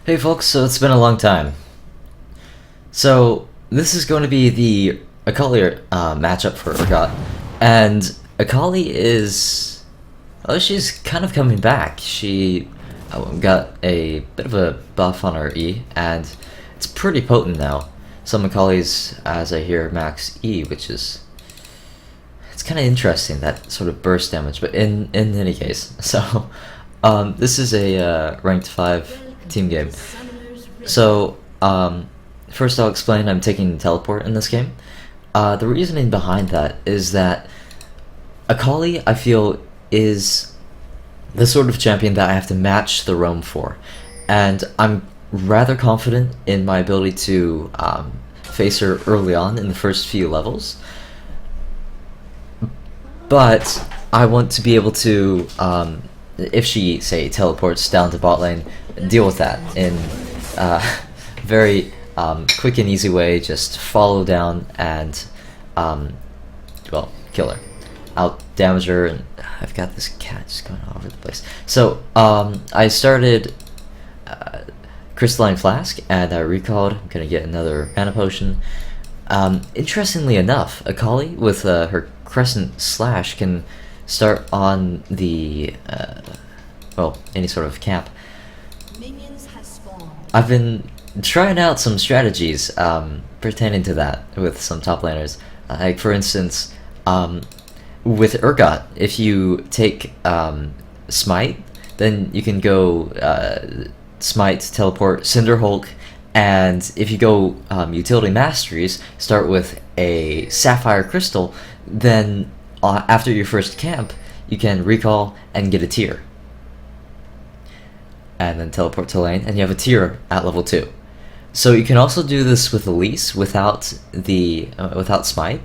Hey folks, so it's been a long time. So this is going to be the Akali matchup for Urgot, and Akali is, oh, she's kind of coming back. She got a bit of a buff on her E, and it's pretty potent now. Some Akali's, as I hear, max E, which is it's kind of interesting, that sort of burst damage. But in any case, so this is a ranked 5 team game. So, first I'll explain I'm taking teleport in this game. The reasoning behind that is that Akali, I feel, is the sort of champion that I have to match the roam for. And I'm rather confident in my ability to face her early on in the first few levels. But I want to be able to, if she, say, teleports down to bot lane, deal with that in very quick and easy way. Just follow down and well, kill her, out damage her. And I've got this cat just going all over the place. So I started Crystalline Flask and I recalled. I'm gonna get another mana potion. Interestingly enough, Akali with her Crescent Slash can start on the well, any sort of camp. I've been trying out some strategies pertaining to that with some top laners. Like for instance, with Urgot, if you take Smite, then you can go Smite, Teleport, Cinderhulk, and if you go Utility Masteries, start with a Sapphire Crystal, then after your first camp, you can recall and get a tier. And then teleport to lane, and you have a tier at level 2. So you can also do this with Elise without the without Smite.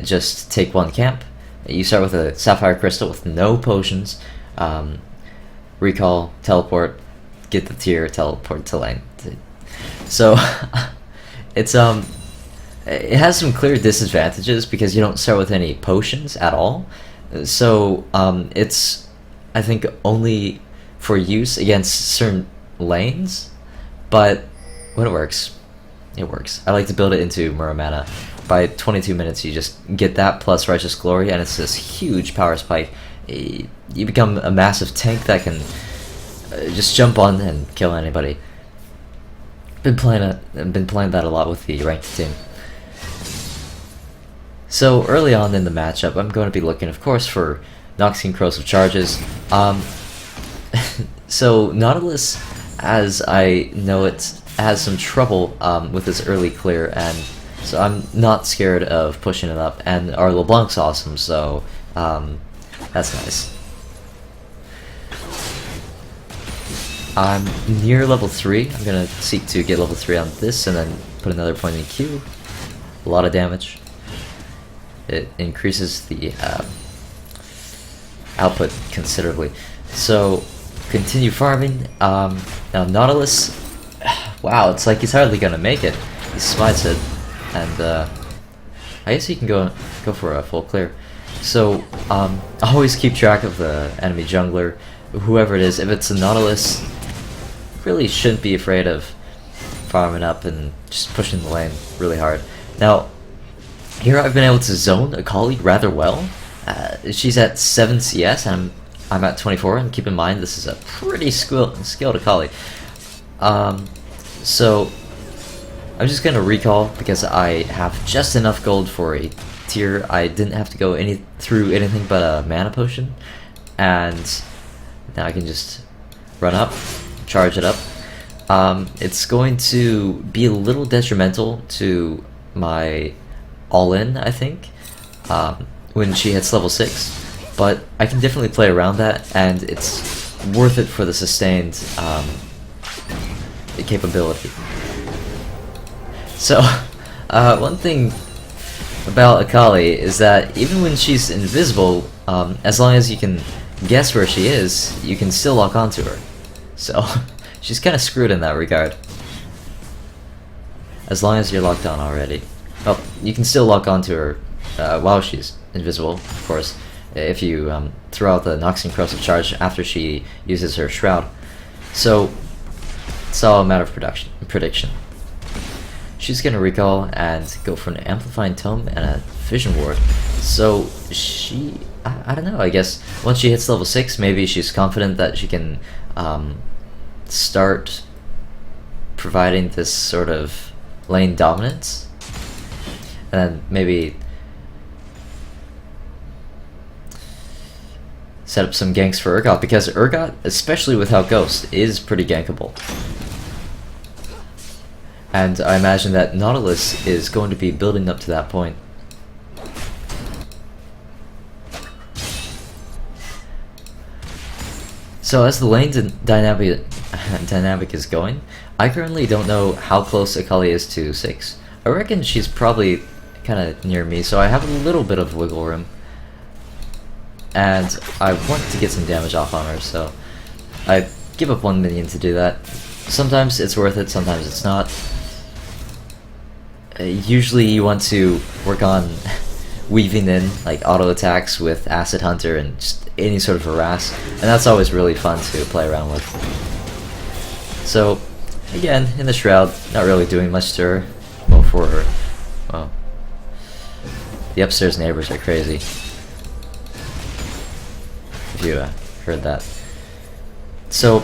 Just take one camp. You start with a Sapphire Crystal with no potions. Recall, teleport, get the tier, teleport to lane. So it's it has some clear disadvantages because you don't start with any potions at all. So it's, I think, only for use against certain lanes, but when it works, it works. I like to build it into Muramana. By 22 minutes, you just get that plus Righteous Glory, and it's this huge power spike. You become a massive tank that can just jump on and kill anybody. Been playing that a lot with the ranked team. So early on in the matchup, I'm going to be looking, of course, for Noxian Corrosive Charges. So Nautilus, as I know it, has some trouble with this early clear, and so I'm not scared of pushing it up. And our LeBlanc's awesome, so that's nice. I'm near level 3. I'm gonna seek to get level 3 on this, and then put another point in Q. A lot of damage. It increases the output considerably. So continue farming. Now Nautilus, wow, it's like he's hardly gonna make it. He smites it, and I guess he can go for a full clear. So always keep track of the enemy jungler, whoever it is. If it's a Nautilus, really shouldn't be afraid of farming up and just pushing the lane really hard. Now here I've been able to zone Akali rather well. She's at 7 CS and I'm at 24, and keep in mind this is a pretty skilled Akali. So I'm just gonna recall because I have just enough gold for a tier. I didn't have to go through anything but a mana potion, and now I can just run up, charge it up. It's going to be a little detrimental to my all-in, I think, when she hits level 6. But I can definitely play around that, and it's worth it for the sustained capability. So, one thing about Akali is that even when she's invisible, as long as you can guess where she is, you can still lock onto her. So, she's kind of screwed in that regard. As long as you're locked on already. Well, you can still lock onto her while she's invisible, of course, if you throw out the Noxian Corrosive Charge after she uses her Shroud. So It's all a matter of prediction. She's gonna recall and go for an amplifying tome and a vision ward. So she, I don't know. I guess once she hits level 6, maybe she's confident that she can start providing this sort of lane dominance, and then maybe set up some ganks for Urgot, because Urgot, especially without Ghost, is pretty gankable. And I imagine that Nautilus is going to be building up to that point. So as the lane dynamic is going, I currently don't know how close Akali is to 6. I reckon she's probably kind of near me, so I have a little bit of wiggle room. And I want to get some damage off on her, so I give up 1 minion to do that. Sometimes it's worth it, sometimes it's not. Usually you want to work on weaving in like auto attacks with Acid Hunter and just any sort of harass, and that's always really fun to play around with. So again, in the Shroud, not really doing much to her. Well, for her. Well, the upstairs neighbors are crazy. If you heard that. So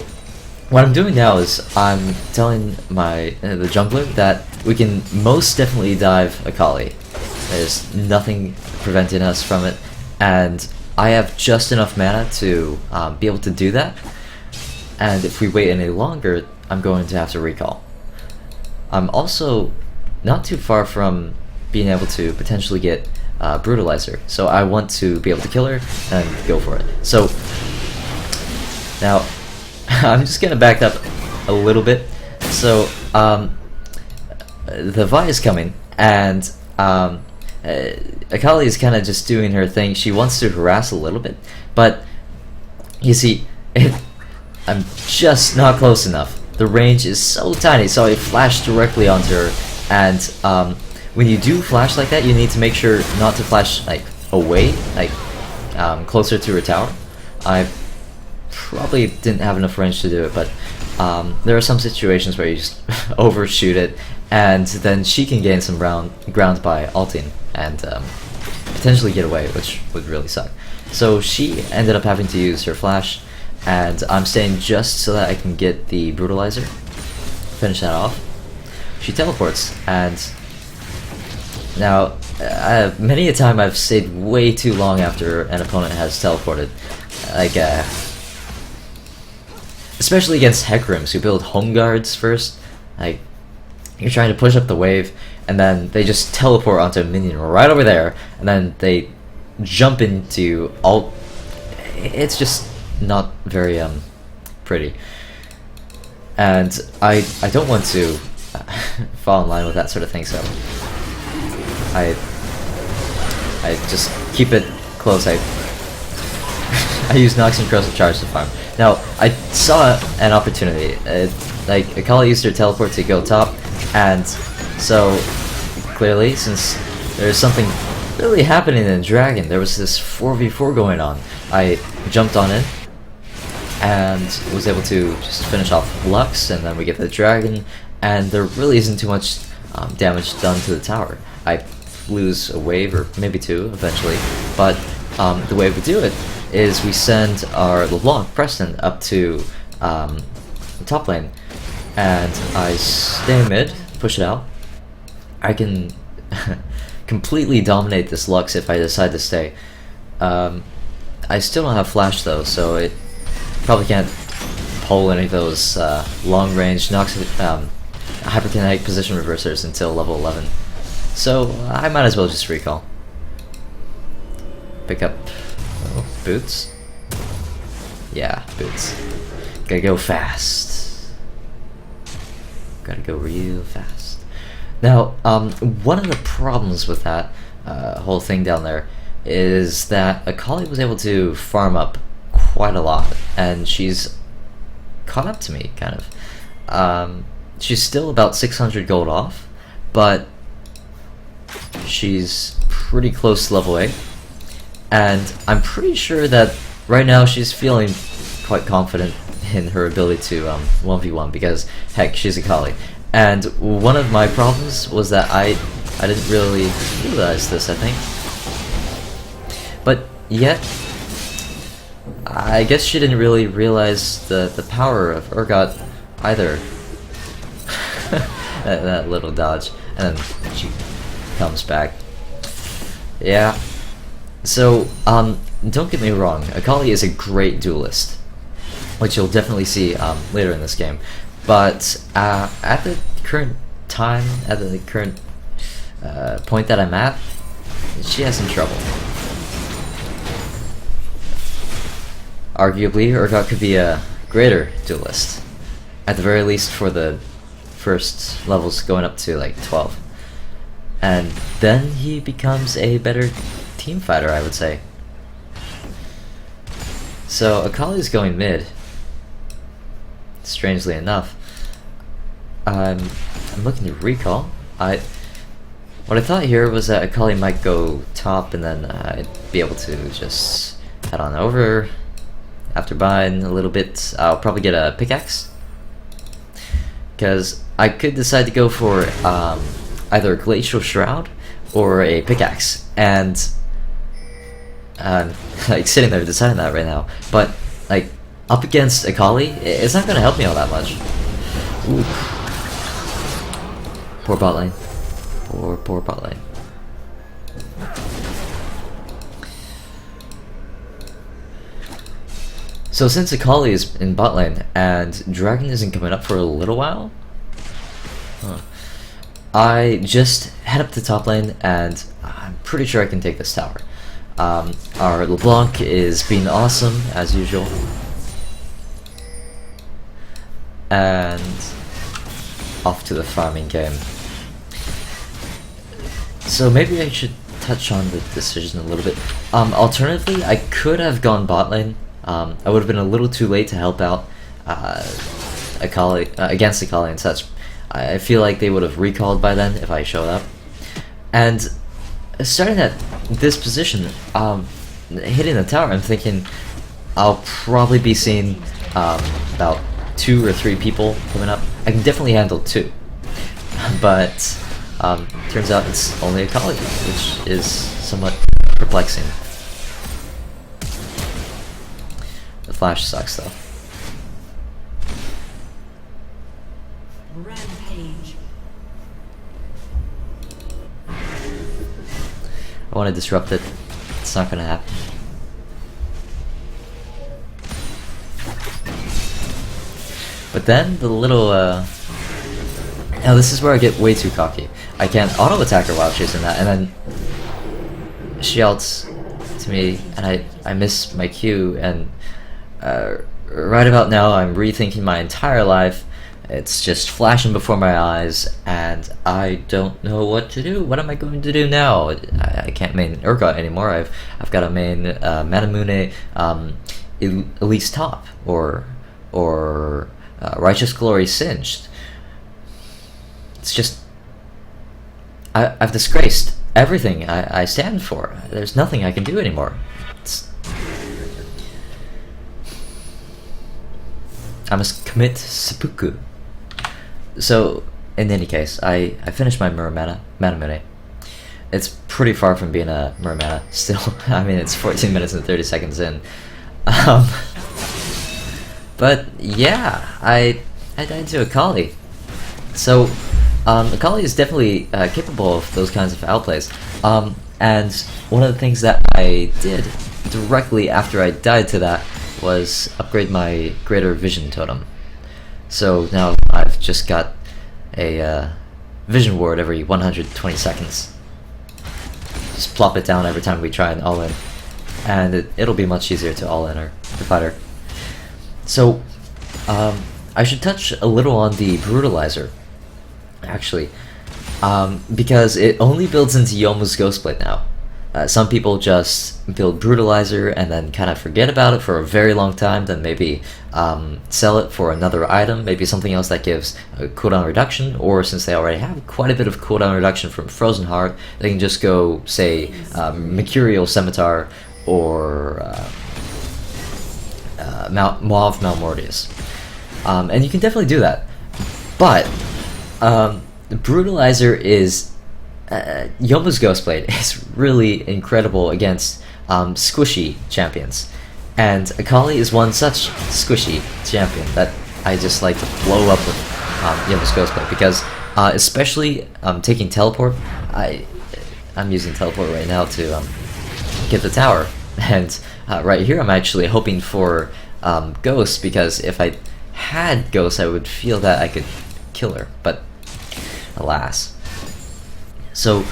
what I'm doing now is I'm telling my the jungler that we can most definitely dive Akali. There's nothing preventing us from it, and I have just enough mana to be able to do that. And if we wait any longer, I'm going to have to recall. I'm also not too far from being able to potentially get Brutalizer, so I want to be able to kill her and go for it. So now I'm just gonna back up a little bit. So the Vi is coming, and Akali is kind of just doing her thing. She wants to harass a little bit, but you see, I'm just not close enough. The range is so tiny, so I flash directly onto her, and when you do flash like that, you need to make sure not to flash like away, like closer to her tower. I probably didn't have enough range to do it, but there are some situations where you just overshoot it, and then she can gain some ground by ulting and potentially get away, which would really suck. So she ended up having to use her flash, and I'm staying just so that I can get the Brutalizer, finish that off. She teleports, and now many a time I've stayed way too long after an opponent has teleported, like especially against Heckrooms who build home guards first. Like, you're trying to push up the wave, and then they just teleport onto a minion right over there, and then they jump into ult. It's just not very pretty, and I don't want to fall in line with that sort of thing. So I just keep it close. I use Nox and Corrosive Charge to farm. Now, I saw an opportunity. Like, Akali used her teleport to go top, and so clearly, since there's something really happening in Dragon, there was this 4v4 going on. I jumped on in and was able to just finish off Lux, and then we get the Dragon, and there really isn't too much damage done to the tower. I lose a wave, or maybe 2 eventually, but the way we do it is we send our LeBlanc, Preston, up to top lane, and I stay mid, push it out. I can completely dominate this Lux if I decide to stay. I still don't have flash though, so it probably can't pull any of those long range hyperkinetic position reversers until level 11. So I might as well just recall. Pick up boots. Yeah, boots. Gotta go fast. Gotta go real fast. Now, one of the problems with that whole thing down there is that Akali was able to farm up quite a lot, and she's caught up to me, kind of. She's still about 600 gold off, but she's pretty close to level 8, and I'm pretty sure that right now she's feeling quite confident in her ability to 1v1 because heck, she's Akali. And one of my problems was that I didn't really realize this, I think. But yet, I guess she didn't really realize the power of Urgot either. that little dodge, and then she comes back. Yeah. So, don't get me wrong, Akali is a great duelist, which you'll definitely see later in this game. But at the current time, at the current point that I'm at, she has some trouble. Arguably, Urgot could be a greater duelist, at the very least for the first levels going up to like 12. And then he becomes a better team fighter, I would say. So Akali's going mid, strangely enough. I'm looking to recall. What I thought here was that Akali might go top and then I'd be able to just head on over. After buying a little bit, I'll probably get a pickaxe, because I could decide to go for either a Glacial Shroud or a pickaxe, and I'm like sitting there deciding that right now. But like up against Akali, it's not gonna help me all that much. Ooh. Poor bot lane. Poor bot lane. So since Akali is in bot lane and Dragon isn't coming up for a little while, I just head up to top lane and I'm pretty sure I can take this tower. Our LeBlanc is being awesome as usual, and off to the farming game. So maybe I should touch on the decision a little bit. Alternatively, I could have gone bot lane. I would have been a little too late to help out Akali against Akali and such. I feel like they would have recalled by then if I showed up. And starting at this position, hitting the tower, I'm thinking I'll probably be seeing about 2 or 3 people coming up. I can definitely handle 2, but turns out it's only Akali, which is somewhat perplexing. The flash sucks though. Rampage. I want to disrupt it. It's not gonna happen. But then the little now this is where I get way too cocky. I can't auto attack her while chasing that, and then she ults to me and I miss my Q, and right about now I'm rethinking my entire life. It's just flashing before my eyes and I don't know what to do. What am I going to do now? I can't main Urgot anymore. I've got to main Manamune Elise Top or Righteous Glory Singed. It's just I've disgraced everything I stand for. There's nothing I can do anymore. I must commit seppuku. So, in any case, I finished my Manamune. It's pretty far from being a Muramana still. I mean, it's 14 minutes and 30 seconds in. But yeah, I died to Akali. So, Akali is definitely capable of those kinds of outplays. And one of the things that I did directly after I died to that was upgrade my Greater Vision Totem. So now I've just got a Vision Ward every 120 seconds. Just plop it down every time we try an all-in, and it'll be much easier to all-in her, the fighter. So I should touch a little on the Brutalizer, actually, because it only builds into Youmuu's Ghostblade now. Some people just build Brutalizer and then kind of forget about it for a very long time, then maybe sell it for another item, maybe something else that gives a cooldown reduction, or since they already have quite a bit of cooldown reduction from Frozen Heart, they can just go, say, Mercurial Scimitar or Maw of Malmortius. And you can definitely do that. But the Brutalizer is Youmuu's Ghostblade is really incredible against squishy champions, and Akali is one such squishy champion that I just like to blow up with Youmuu's Ghostblade because especially taking teleport. I'm using teleport right now to get the tower, and right here I'm actually hoping for Ghost, because if I had Ghost I would feel that I could kill her, but alas. So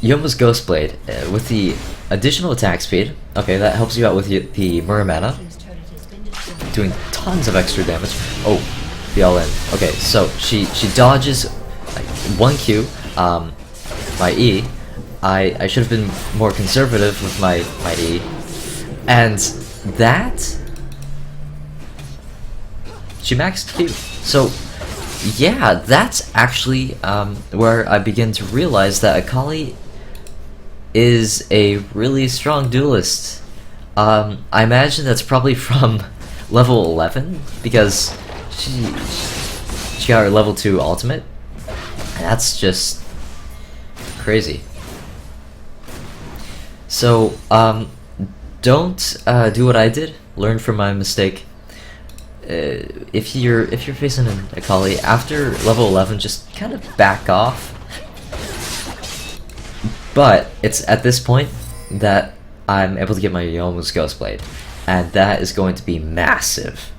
Youmuu's Ghostblade with the additional attack speed, okay, that helps you out with the Muramana, doing tons of extra damage. Oh, the all-in. Okay, so she dodges like 1Q, my E. I should have been more conservative with my E, and that she maxed Q. So yeah, that's actually where I begin to realize that Akali is a really strong duelist. I imagine that's probably from level 11, because she got her level 2 ultimate. That's just crazy. So don't do what I did. Learn from my mistake. If you're facing an Akali after level 11, just kind of back off. But it's at this point that I'm able to get my Youmuu's Ghostblade, and that is going to be massive,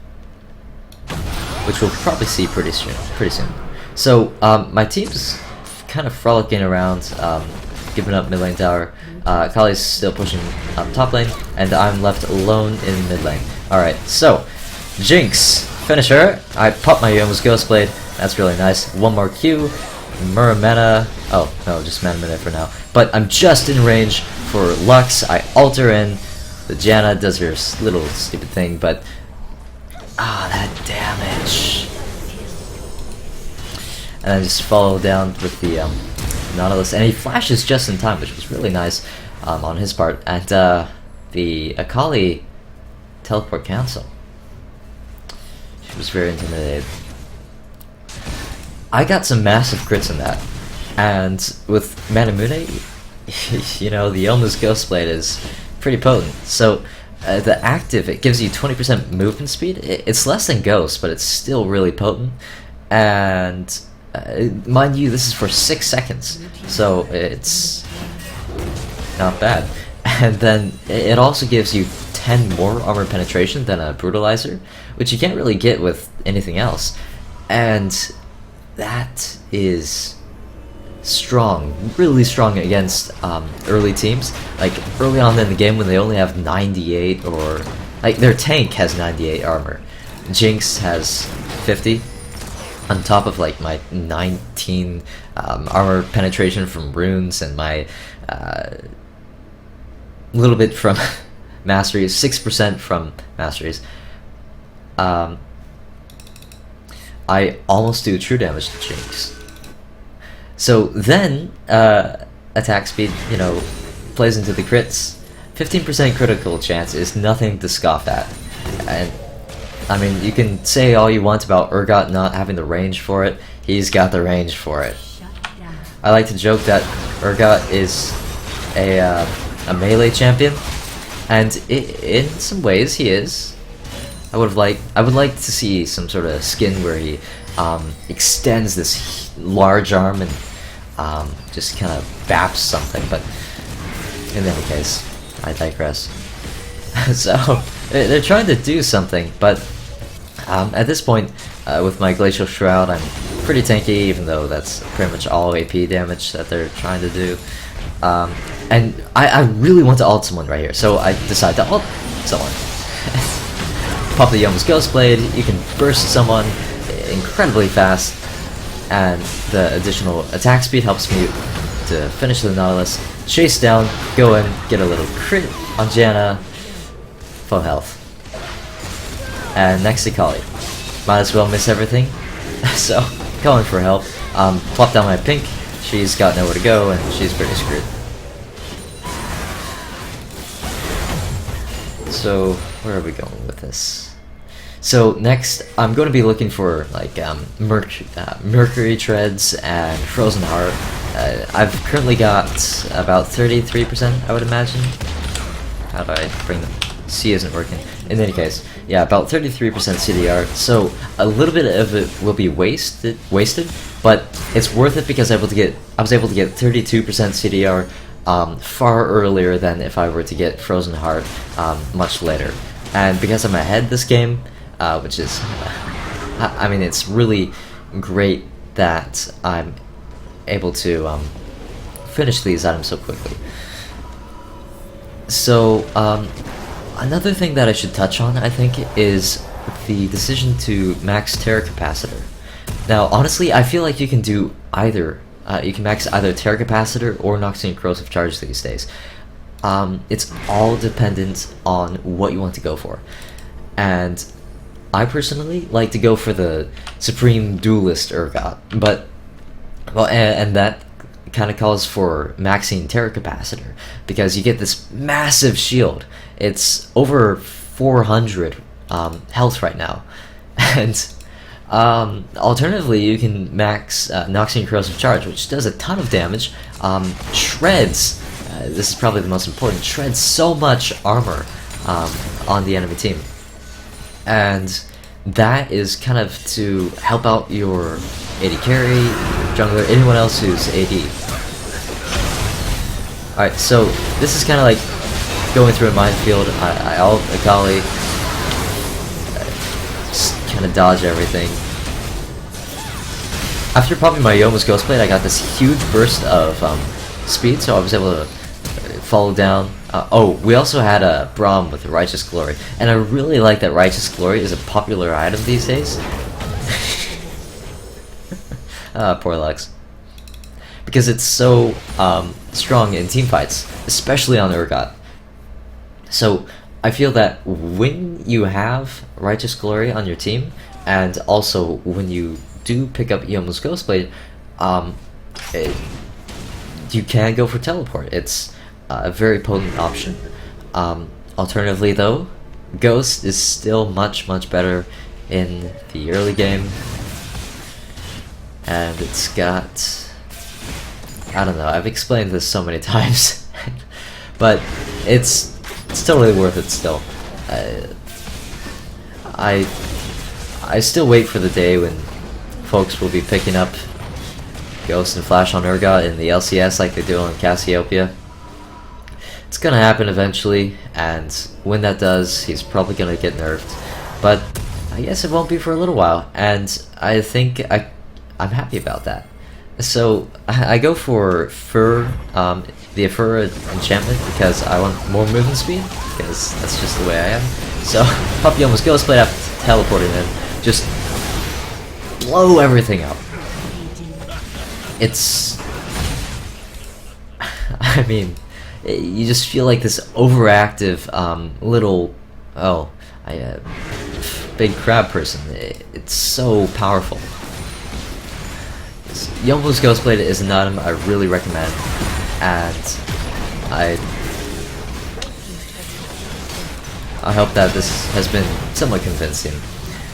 which we'll probably see pretty soon. So my team's kind of frolicking around, giving up mid lane tower. Akali's still pushing top lane, and I'm left alone in mid lane. Alright, so Jinx, finish her. I pop my Youmuu's Ghostblade. That's really nice. One more Q. Muramana. Oh, no, just Mana for now. But I'm just in range for Lux. I alter in. The Janna does her little stupid thing, but that damage. And I just follow down with the Nautilus, and he flashes just in time, which was really nice on his part. And the Akali teleport cancel. She was very intimidated. I got some massive crits in that, and with Manamune, you know, the Youmuu's Ghostblade is pretty potent. So the active, it gives you 20% movement speed. It's less than Ghost, but it's still really potent. And mind you, this is for 6 seconds, so it's not bad. And then it also gives you 10 more armor penetration than a Brutalizer, which you can't really get with anything else. And that is strong, really strong against early teams. Like early on in the game when they only have 98, or like their tank has 98 armor. Jinx has 50 on top of like my 19 armor penetration from runes, and my little bit from masteries, 6% from masteries. I almost do true damage to Jinx. So then, attack speed, you know, plays into the crits. 15% critical chance is nothing to scoff at. And, I mean, you can say all you want about Urgot not having the range for it. He's got the range for it. I like to joke that Urgot is a melee champion, and in some ways he is. I would like to see some sort of skin where he extends this large arm and just kind of baps something, but in any case, I digress. So they're trying to do something, but at this point, with my Glacial Shroud, I'm pretty tanky, even though that's pretty much all AP damage that they're trying to do. And I really want to ult someone right here, so I decide to ult someone. Pop the Youmuu's Ghostblade, you can burst someone incredibly fast, and the additional attack speed helps me to finish the Nautilus, chase down, go in, get a little crit on Janna, full health. And next Akali. Might as well miss everything, so calling for help. Plop down my pink, she's got nowhere to go, and she's pretty screwed. So, where are we going with this? So next, I'm going to be looking for like Mercury Treads and Frozen Heart. I've currently got about 33%, I would imagine. How do I bring them? C isn't working. In any case, yeah, about 33% CDR. So a little bit of it will be wasted, but it's worth it because I was able to get 32% CDR far earlier than if I were to get Frozen Heart much later. And because I'm ahead this game, which is, I mean, it's really great that I'm able to finish these items so quickly. So, another thing that I should touch on, I think, is the decision to max Terra Capacitor. Now, honestly, I feel like you can do either. You can max either Terra Capacitor or Noxian Corrosive Charge these days. It's all dependent on what you want to go for. And I personally like to go for the Supreme Duelist Urgot, but, well, and that kind of calls for maxing Terra Capacitor, because you get this massive shield. It's over 400 health right now, and alternatively you can max Noxian Corrosive Charge, which does a ton of damage, shreds, this is probably the most important, shreds so much armor on the enemy team, and that is kind of to help out your AD carry, jungler, anyone else who's AD. Alright, so this is kind of like going through a minefield. I ult Akali, just kind of dodge everything. After popping my Youmuu's Ghostblade, I got this huge burst of speed, so I was able to follow down. Oh, we also had a Braum with Righteous Glory, and I really like that Righteous Glory is a popular item these days. Poor Lex. Because it's so strong in team fights, especially on Urgot. So I feel that when you have Righteous Glory on your team, and also when you do pick up Youmuu's Ghostblade, you can go for teleport. It's a very potent option. Alternatively though, Ghost is still much better in the early game, and it's got, I don't know, I've explained this so many times, but it's totally worth it still. I still wait for the day when folks will be picking up Ghost and Flash on Urgot in the LCS like they do on Cassiopeia. It's gonna happen eventually, and when that does, he's probably gonna get nerfed. But I guess it won't be for a little while, and I think I'm happy about that. So I go for Fur, the Fur enchantment, because I want more movement speed, because that's just the way I am. So pop Youmuu's Ghostblade after teleporting in, just blow everything up. It's, I mean, you just feel like this overactive little, big crab person. It's so powerful. Youmuu's Ghostblade is an item I really recommend, and I hope that this has been somewhat convincing.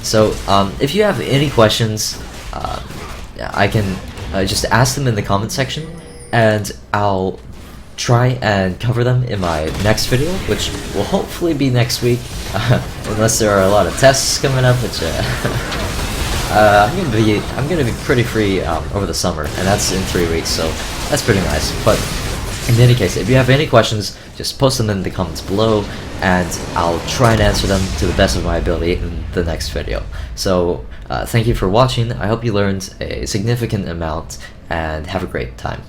So if you have any questions, I can just ask them in the comment section, and I'll try and cover them in my next video, which will hopefully be next week, unless there are a lot of tests coming up, which I'm gonna be pretty free over the summer, and that's in 3 weeks, so that's pretty nice. But in any case, if you have any questions, just post them in the comments below, and I'll try and answer them to the best of my ability in the next video. So thank you for watching. I hope you learned a significant amount, and have a great time.